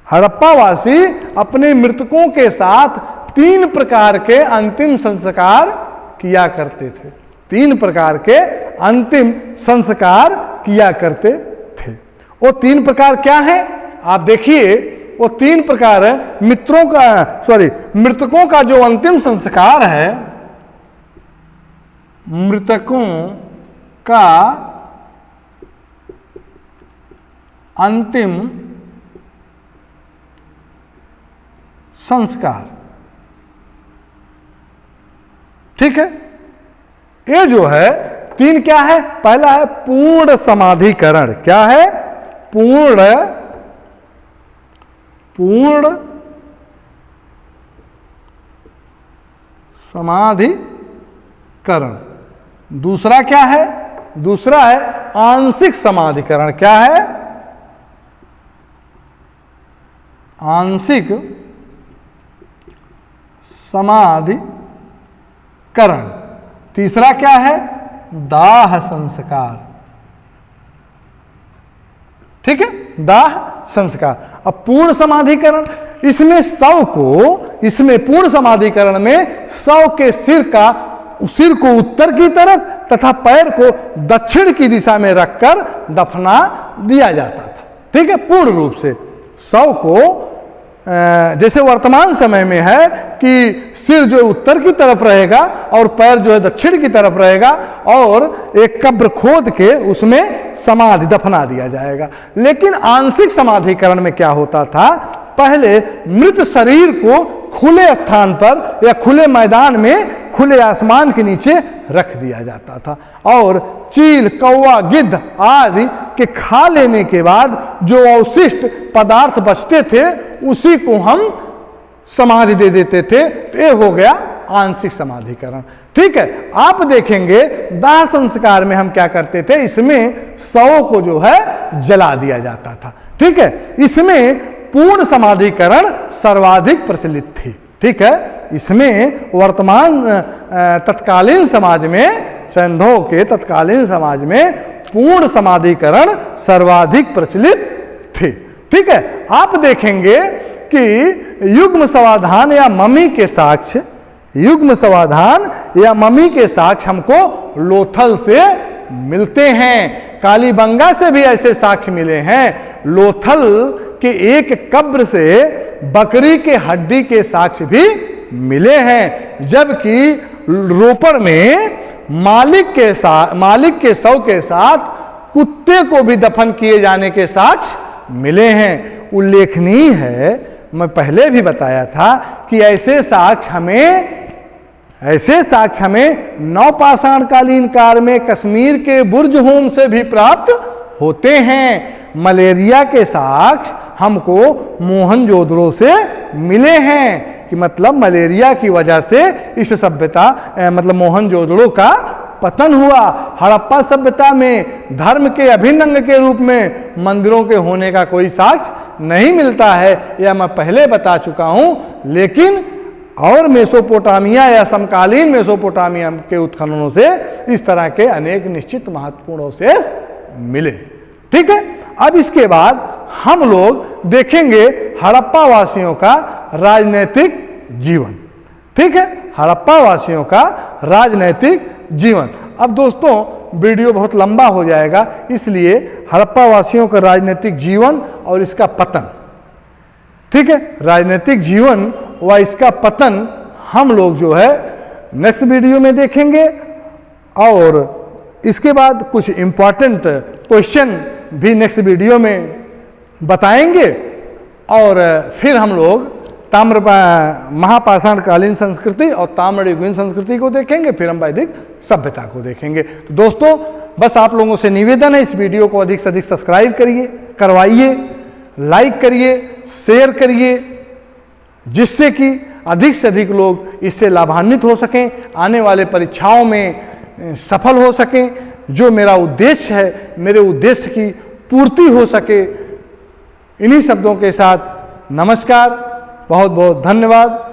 हड़प्पावासी अपने मृतकों के साथ 3 प्रकार के अंतिम संस्कार किया करते थे। 3 प्रकार के अंतिम संस्कार किया करते थे। वो 3 प्रकार क्या है? आप देखिए, वो 3 प्रकार है मृतकों का जो अंतिम संस्कार है, मृतकों का अंतिम संस्कार, ठीक है, ये जो है 3 क्या है? पहला है पूर्ण समाधिकरण। क्या है? पूर्ण समाधिकरण। दूसरा क्या है? दूसरा है आंशिक समाधिकरण। क्या है? आंशिक समाधिकरण। तीसरा क्या है? दाह संस्कार। ठीक है, दाह संस्कार। अब पूर्ण समाधिकरण, इसमें पूर्ण समाधिकरण में शव के सिर को उत्तर की तरफ तथा पैर को दक्षिण की दिशा में रखकर दफना दिया जाता था। ठीक है, पूर्ण रूप से शव को, जैसे वर्तमान समय में है कि सिर जो उत्तर की तरफ रहेगा और पैर जो है दक्षिण की तरफ रहेगा, और एक कब्र खोद के उसमें समाधि दफना दिया जाएगा। लेकिन आंशिक समाधिकरण में क्या होता था? पहले मृत शरीर को खुले स्थान पर या खुले मैदान में, खुले आसमान के नीचे रख दिया जाता था, और चील, कौवा, गिद्ध आदि के खा लेने के बाद जो अवशिष्ट पदार्थ बचते थे उसी को हम समाधि दे देते थे। तो ये हो गया आंशिक समाधिकरण। ठीक है, आप देखेंगे दाह संस्कार में हम क्या करते थे? इसमें शव को जो है जला दिया जाता था। ठीक है, इसमें पूर्ण समाधिकरण सर्वाधिक प्रचलित थी। ठीक है, इसमें वर्तमान तत्कालीन समाज में, सिंधु के तत्कालीन समाज में पूर्ण समाधिकरण सर्वाधिक प्रचलित थे। ठीक है, आप देखेंगे कि युग्म समाधान या मम्मी के साक्ष्य, युग्म समाधान या मम्मी के साक्ष्य हमको लोथल से मिलते हैं। कालीबंगा से भी ऐसे साक्ष्य मिले हैं। लोथल के एक कब्र से बकरी के हड्डी के साक्ष्य भी मिले हैं, जबकि रोपड़ में मालिक के शव के साथ कुत्ते को भी दफन किए जाने के साक्ष्य मिले हैं। उल्लेखनीय है, मैं पहले भी बताया था कि ऐसे साक्ष्य हमें नवपाषाण कालीन काल में कश्मीर के बुर्ज होम से भी प्राप्त होते हैं। मलेरिया के साक्ष्य हमको मोहनजोदड़ो से मिले हैं, कि मतलब मलेरिया की वजह से इस सभ्यता मतलब मोहनजोदड़ो का पतन हुआ। हड़प्पा सभ्यता में धर्म के अभिन्न अंग के रूप में मंदिरों के होने का कोई साक्ष्य नहीं मिलता है, यह मैं पहले बता चुका हूं। लेकिन और मेसोपोटामिया या समकालीन मेसोपोटामिया के उत्खननों से इस तरह के अनेक निश्चित महत्वपूर्ण अवशेष मिले। ठीक है, अब इसके बाद हम लोग देखेंगे हड़प्पा वासियों का राजनैतिक जीवन। ठीक है, हड़प्पा वासियों का राजनैतिक जीवन। अब दोस्तों वीडियो बहुत लंबा हो जाएगा, इसलिए हड़प्पा वासियों का राजनीतिक जीवन और इसका पतन, ठीक है, राजनीतिक जीवन व इसका पतन हम लोग जो है नेक्स्ट वीडियो में देखेंगे। और इसके बाद कुछ इंपॉर्टेंट क्वेश्चन भी नेक्स्ट वीडियो में बताएंगे। और फिर हम लोग ताम्र महापाषाणकालीन संस्कृति और ताम्रयुगीन संस्कृति को देखेंगे, फिर हम वैदिक सभ्यता को देखेंगे। तो दोस्तों बस आप लोगों से निवेदन है, इस वीडियो को अधिक से अधिक सब्सक्राइब करवाइए, लाइक करिए, शेयर करिए, जिससे कि अधिक से अधिक लोग इससे लाभान्वित हो सकें, आने वाले परीक्षाओं में सफल हो सकें। जो मेरा उद्देश्य है, मेरे उद्देश्य की पूर्ति हो सके। इन्हीं शब्दों के साथ नमस्कार, बहुत बहुत धन्यवाद।